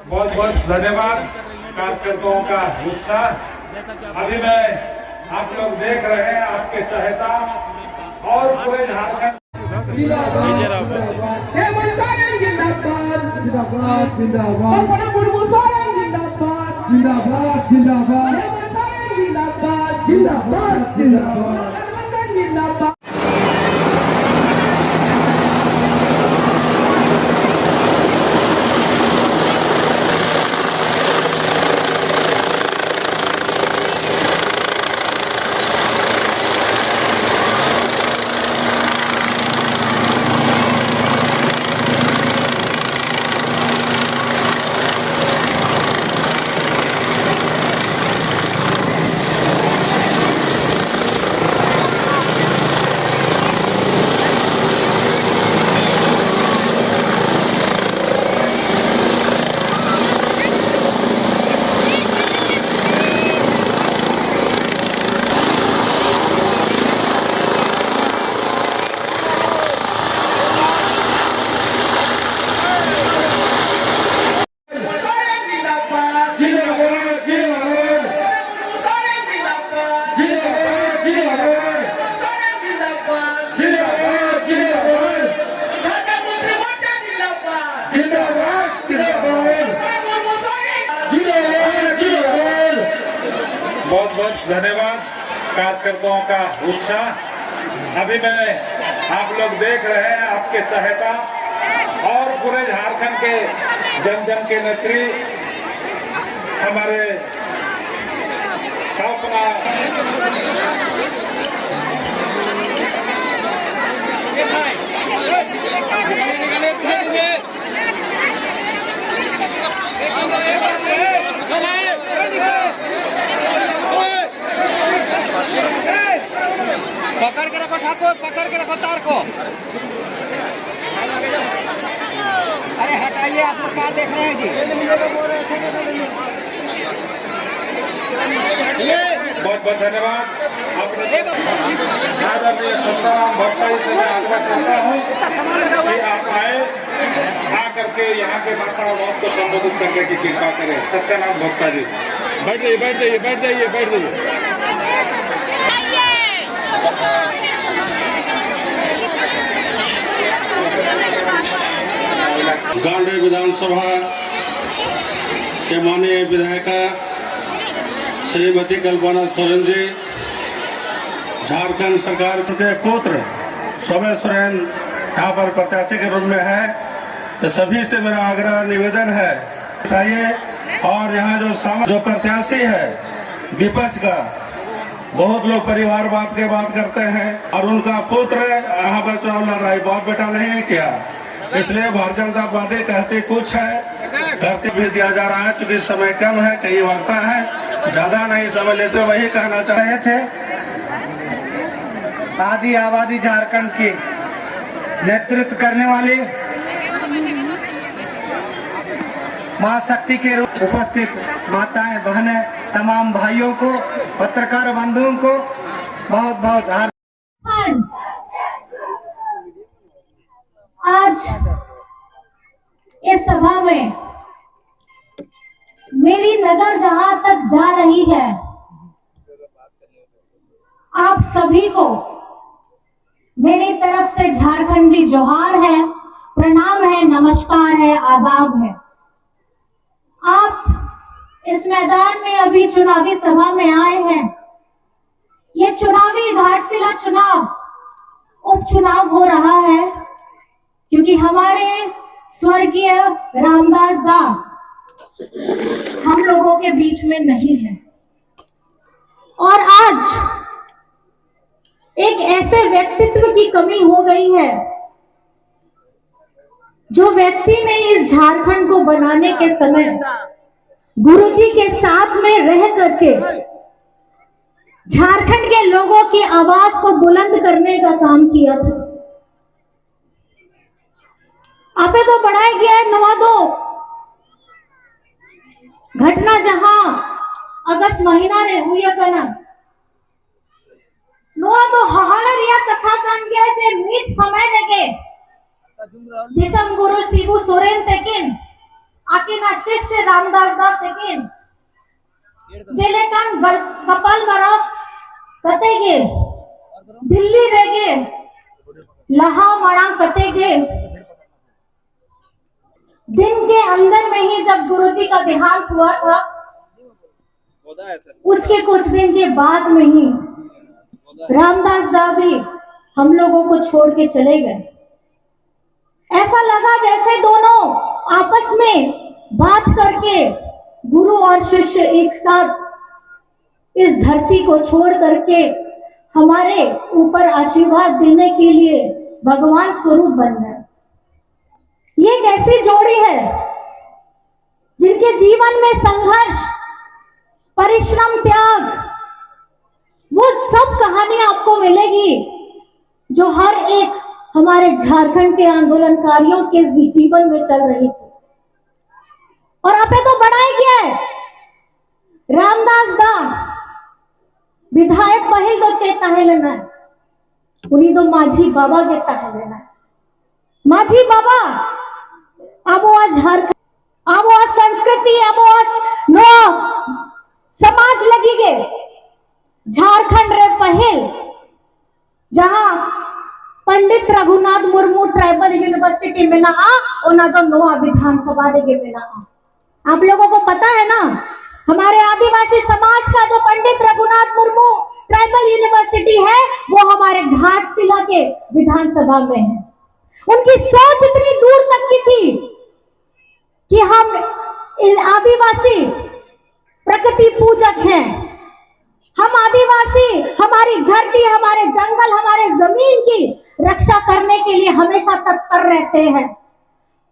बहुत बहुत धन्यवाद कार्यकर्ताओं का उत्साह। अभी मैं आप लोग देख रहे हैं आपके चहेता और पूरे झारखंड बहुत बहुत धन्यवाद कार्यकर्ताओं का उत्साह। अभी मैं आप लोग देख रहे हैं आपके चहेता और पूरे झारखंड के जन जन के नेत्री हमारे अपना पकड़ के रखो ठाकुर, पकड़ के रखो तार को। अरे हटाइए, आप लोग क्या देख रहे हैं जी? बहुत बहुत धन्यवाद। अपने आदरणीय सत्यनारायण भक्ता जी से मैं आग्रह करता हूँ कि आप आए, आ करके यहाँ के वातावरण को संबोधित करने की कृपा करें। सत्यनारायण भक्ता जी बैठ जाइए, बैठ जाइए, बैठ जाइए, बैठ जाइए। गांधी विधानसभा के माननीय विधायिका श्रीमती कल्पना सोरेन जी, झारखंड सरकार के पुत्र सौम्य सोरेन यहाँ पर प्रत्याशी के रूप में है, तो सभी से मेरा आग्रह निवेदन है बताइए। और यहाँ जो प्रत्याशी है विपक्ष का, बहुत लोग परिवारवाद के बात करते हैं और उनका पुत्र यहाँ पर चुनाव लड़ रहा है, बाप बेटा नहीं है क्या? इसलिए भारतीय जनता पार्टी कहती कुछ है, करते भी दिया जा रहा है। क्योंकि समय कम है, कई वक्त है, ज्यादा नहीं समय लेते, वही कहना चाह रहे थे। आदि आबादी झारखंड की नेतृत्व करने वाली मां शक्ति के रूप उपस्थित माताएं, बहनें, तमाम भाइयों को, पत्रकार बंधुओं को बहुत बहुत आज इस सभा में मेरी नजर जहां तक जा रही है, आप सभी को मेरी तरफ से झारखंडी जोहार है, प्रणाम है, नमस्कार है, आदाब है। आप इस मैदान में अभी चुनावी सभा में आए हैं। ये चुनावी घाटशिला चुनाव, उपचुनाव हो रहा है, क्योंकि हमारे स्वर्गीय रामदास दा हम लोगों के बीच में नहीं है। और आज एक ऐसे व्यक्तित्व की कमी हो गई है, जो व्यक्ति ने इस झारखंड को बनाने के समय गुरुजी के साथ में रह करके झारखंड के लोगों की आवाज को बुलंद करने का काम किया था। आपे तो बढ़ाया गया है नवा दो घटना जहां अगस्त महीना ने हुई है ना, नवा दिसम गुरु शिबू सोरेन तेकिन आकिना शिष्य रामदास दा तेकिन जेलेकान कपाल बरा कतेगे दिल्ली रेगे लहा मड़ा कतेगे दिन के अंदर में ही जब गुरुजी का देहांत हुआ था, उसके कुछ दिन के बाद में ही रामदास दा भी हम लोगों को छोड़ के चले गए। ऐसा लगा जैसे दोनों आपस में बात करके गुरु और शिष्य एक साथ इस धरती को छोड़ करके हमारे ऊपर आशीर्वाद देने के लिए भगवान स्वरूप बन गए। ये एक ऐसी जोड़ी है जिनके जीवन में संघर्ष, परिश्रम, त्याग, वो सब कहानियां आपको मिलेगी जो हर एक हमारे झारखंड के आंदोलनकारियों के जीवन में चल रही थी। और आपने तो बड़ा ही किया है, रामदास दा विधायक पहिल तो चेता है लेना है, उन्हीं तो माझी बाबा के तह लेना है। माझी बाबा अब वो झारखंड, अब वो संस्कृति, अब वो नो समाज लगी गे झारखंड रे पहिल, जहां पंडित रघुनाथ मुर्मू ट्राइबल यूनिवर्सिटी में ना ओना तो नोआ विधानसभा रे में ना। आप लोगों को पता है ना, हमारे आदिवासी समाज का जो पंडित रघुनाथ मुर्मू ट्राइबल यूनिवर्सिटी है वो हमारे घाटशिला के विधानसभा में है। उनकी सोच इतनी दूर तक की थी कि हम आदिवासी प्रकृति पूजक हैं, हम आदिवासी हमारी धरती, हमारे जंगल, हमारे जमीन की रक्षा करने के लिए हमेशा तत्पर रहते हैं।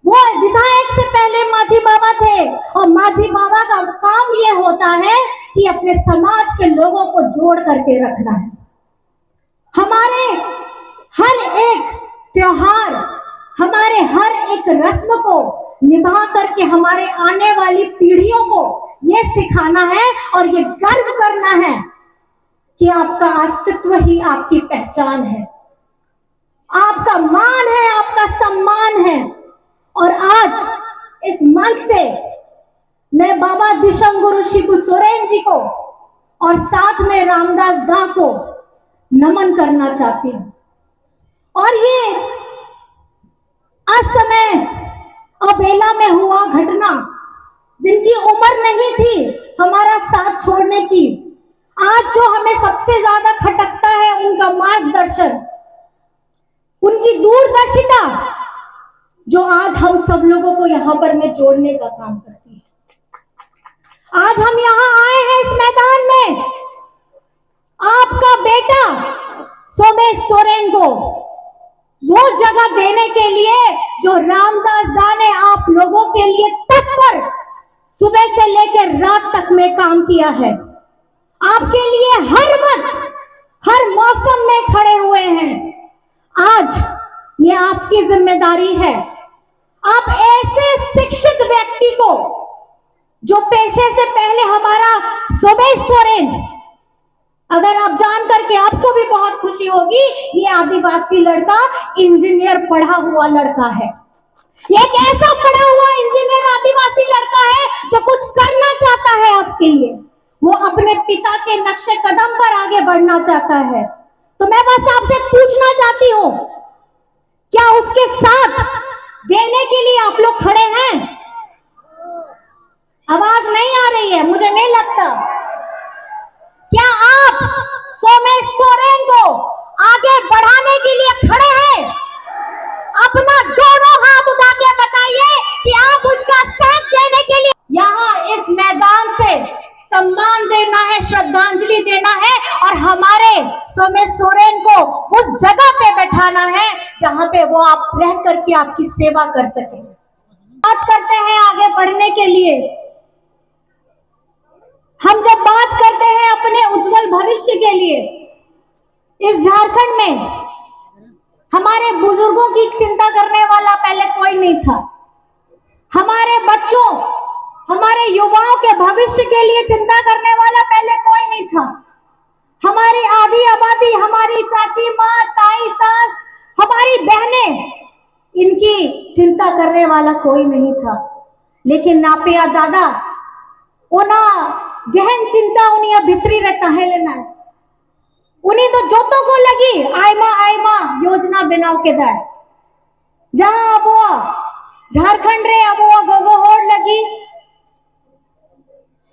वो विधायक से पहले माझी बाबा थे और माझी बाबा का काम ये होता है कि अपने समाज के लोगों को जोड़ करके रखना है। हमारे हर एक त्योहार, हमारे हर एक रस्म को निभा करके हमारे आने वाली पीढ़ियों को ये सिखाना है और ये गर्व करना है कि आपका अस्तित्व ही आपकी पहचान है, आपका मान है, आपका सम्मान है। और आज इस मंच से मैं बाबा दिशम गुरु शिबू सोरेन जी को और साथ में रामदास दा को नमन करना चाहती हूं। और ये असमय अबेला में हुआ घटना, जिनकी उम्र नहीं थी हमारा साथ छोड़ने की, आज जो हमें सबसे ज्यादा खटकता है उनका मार्गदर्शन, उनकी दूरदर्शिता, जो आज हम सब लोगों को यहाँ पर में जोड़ने का काम करती है। आज हम यहाँ आए हैं इस मैदान में आपका बेटा सोमेश सोरेन को वो जगह देने के लिए जो रामदास दा ने आप लोगों के लिए तत्पर सुबह से लेकर रात तक में काम किया है। आपके लिए हर वक्त, हर मौसम में खड़े हुए हैं। आज ये आपकी जिम्मेदारी है। आप ऐसे शिक्षित व्यक्ति को, जो पेशे से पहले हमारा सोमेश सोरेन, अगर आप जान करके आपको भी बहुत खुशी होगी, ये आदिवासी लड़का इंजीनियर पढ़ा हुआ लड़का है। ये एक ऐसा पढ़ा हुआ इंजीनियर आदिवासी लड़का है जो कुछ करना चाहता है आपके लिए, वो अपने पिता के नक्शे कदम पर आगे बढ़ना चाहता है। तो मैं बस आपसे पूछना चाहती हूँ, क्या उसके साथ देने के लिए आप लोग खड़े हैं? आवाज नहीं आ रही है, मुझे नहीं लगता। क्या आप सोमेश सोरेन को आगे बढ़ाने के लिए खड़े हैं? अपना दोनों हाथ उठा के बताइए कि आप उसका साथ देने के लिए यहाँ इस मैदान से सम्मान देना है, श्रद्धांजलि देना है और हमारे सोमेश सोरेन को उस जगह पे बैठाना है जहां पे वो आप रह करके आपकी सेवा कर सके। बात करते हैं आगे बढ़ने के लिए, हम जब बात करते हैं अपने उज्जवल भविष्य के लिए, इस झारखंड में हमारे बुजुर्गों की चिंता करने वाला पहले कोई नहीं था। हमारे बच्चों, हमारे युवाओं के भविष्य के लिए चिंता करने वाला पहले कोई नहीं था। हमारी आधी आबादी, हमारी चाची माँ, ताई, सास, हमारी बहनें, इनकी करने वाला कोई नहीं था। लेकिन नापिया दादा ओना गहन चिंता उनिया भितरी रे ताहे लेना उन्हीं तो जोतों को लगी आयमा आयमा योजना बनाव के दाए जहां अब झारखंड रे अब गोगो होड़ लगी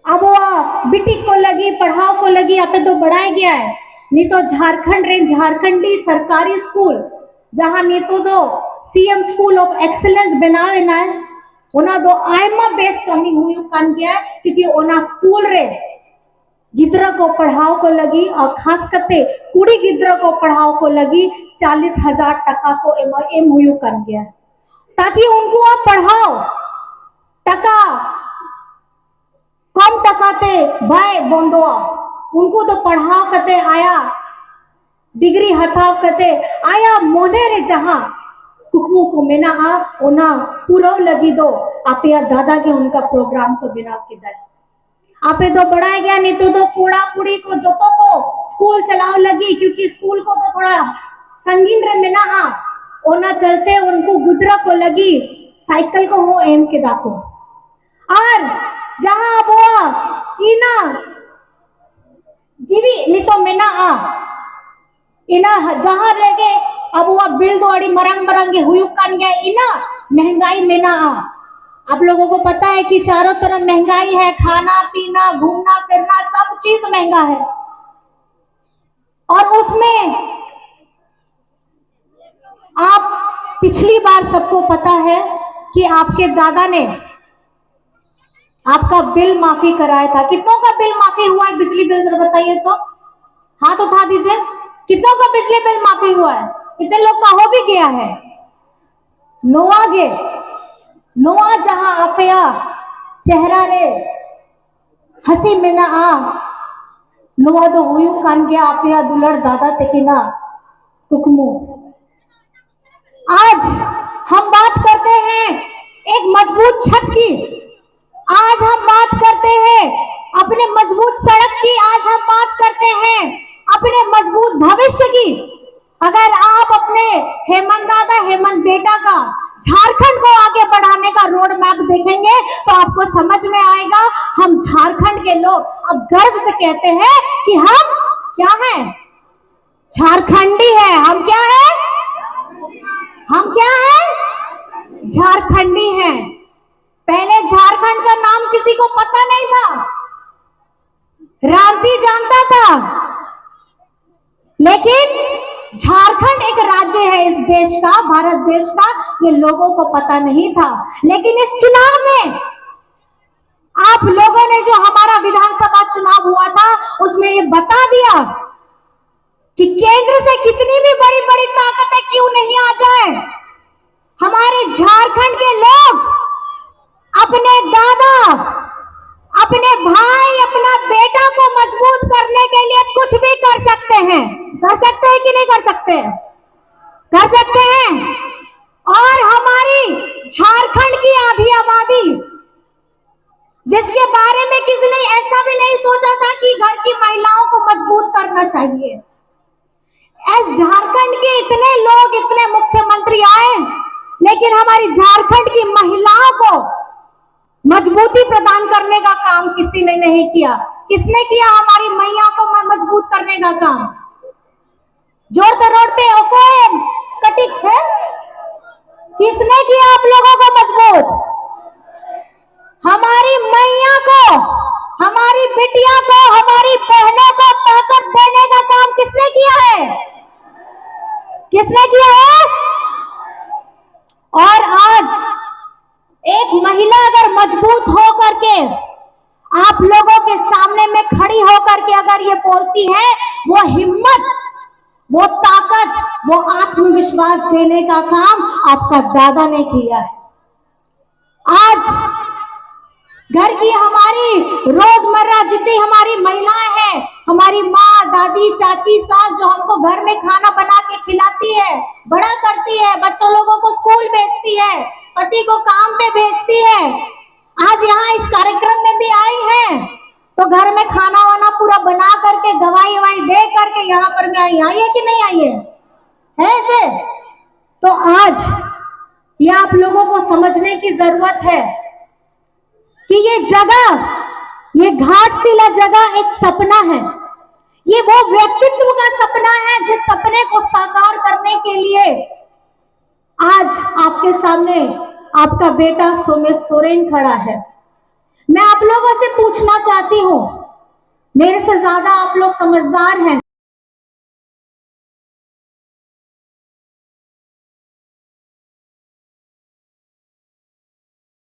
अब बिटिक को लगी पढ़ाओ को लगी आप तो बढ़ाया गया है। नहीं तो झारखंड रे झारखंडी सरकारी स्कूल जहां नहीं तो दो सीएम स्कूल ऑफ एक्सीलेंस बनावे ना है ओना दो आयमा बेस कमी हुई कान गया क्योंकि ओना स्कूल रे गिद्रा को पढ़ाओ को लगी और खास करते कुड़ी गिद्रा को पढ़ाओ को लगी 40,000 टका को एम हुई कान गया ताकि उनको आप पढ़ाओ टका कम टकाते भाई बंदो उनको तो पढ़ाओ करते आया डिग्री हथाव करते आया मोने रे जहां कुकमू को मेना ओना पूरा लगी दो आप दादा के उनका प्रोग्राम को बिना के दे आपे तो बढ़ाया गया नहीं तो दो कूड़ा कुड़ी को जोतों को स्कूल चलाओ लगी क्योंकि स्कूल को तो थोड़ा संगीन रे मेना ओना चलते उनको गुदरा को लगी साइकिल को हो एम के दाको और जहां अब इना जीवी नहीं तो मेना इना जहां रह गए अब वो बिल दोड़ी मरंग मरंगे हुई कान गया इना महंगाई मेना आप लोगों को पता है कि चारों तरफ महंगाई है खाना पीना घूमना फिरना सब चीज महंगा है और उसमें आप पिछली बार सबको पता है कि आपके दादा ने आपका बिल माफी कराया था। कितनों का बिल माफी हुआ है बिजली बिल जरा बताइए तो हाथ उठा दीजिए कितनों का बिजली बिल माफी हुआ है। इतने लोग का हो भी गया है नोआ जहां आपया चेहरा रे हंसी में ना नोआ तो हुई कान गया आपया दुलड़ दादा तेकिना कुकमू। आज हम बात करते हैं एक मजबूत छत की, आज हम बात करते हैं अपने मजबूत सड़क की, आज हम बात करते हैं अपने मजबूत भविष्य की। अगर आप अपने हेमंत दादा हेमंत बेटा का झारखंड को आगे बढ़ाने का रोड मैप देखेंगे तो आपको समझ में आएगा हम झारखंड के लोग अब गर्व से कहते हैं कि हम क्या हैं, झारखंडी है। हम क्या है, हम क्या है, झारखंडी हैं। पहले झारखंड का नाम किसी को पता नहीं था, रांची जानता था, लेकिन झारखंड एक राज्य है इस देश का, भारत देश का, ये लोगों को पता नहीं था। लेकिन इस चुनाव में आप लोगों ने जो हमारा विधानसभा चुनाव हुआ था उसमें ये बता दिया कि केंद्र से कितनी भी बड़ी बड़ी ताकतें क्यों नहीं आ जाए, हमारे झारखंड के लोग अपने दादा अपने भाई अपना बेटा को मजबूत करने के लिए कुछ भी कर सकते हैं। कर सकते हैं कि नहीं कर सकते, कर सकते हैं। और हमारी झारखंड की आधी आबादी जिसके बारे में किसी ने ऐसा भी नहीं सोचा था कि घर की महिलाओं को मजबूत करना चाहिए, झारखंड के इतने लोग इतने मुख्यमंत्री आए लेकिन हमारी झारखंड की महिलाओं को मजबूती प्रदान करने का काम किसी ने नहीं किया। किसने किया, हमारी मैया को मजबूत करने का काम। जोर रोड पे कटिक है, किसने किया आप लोगों को मजबूत, हमारी मैया को, हमारी बिटिया को, हमारी बहनों को ताकत देने का काम किसने किया है, किसने किया है। और आज एक महिला अगर मजबूत हो करके आप लोगों के सामने में खड़ी होकर के अगर ये बोलती है, वो हिम्मत, वो ताकत, वो आत्मविश्वास देने का काम आपका दादा ने किया है। आज घर की हमारी रोजमर्रा जितनी हमारी महिलाएं हैं, हमारी माँ दादी चाची सास जो हमको घर में खाना बना के खिलाती है, बड़ा करती है, बच्चों लोगों को स्कूल भेजती है, पति को काम पे भेजती है, आज यहाँ इस कार्यक्रम में भी आई है तो घर में खाना वाना पूरा बना करके दवाई ववाई दे करके यहाँ पर मैं आई है कि नहीं आई है ऐसे। तो आज ये आप लोगों को समझने की जरूरत है कि ये जगह, ये घाटशिला जगह एक सपना है। ये वो व्यक्तित्व का सपना है जिस सपने को साकार करने के लिए आज आपके सामने आपका बेटा सोमेश सोरेन खड़ा है। मैं आप लोगों से पूछना चाहती हूं, मेरे से ज्यादा आप लोग समझदार हैं,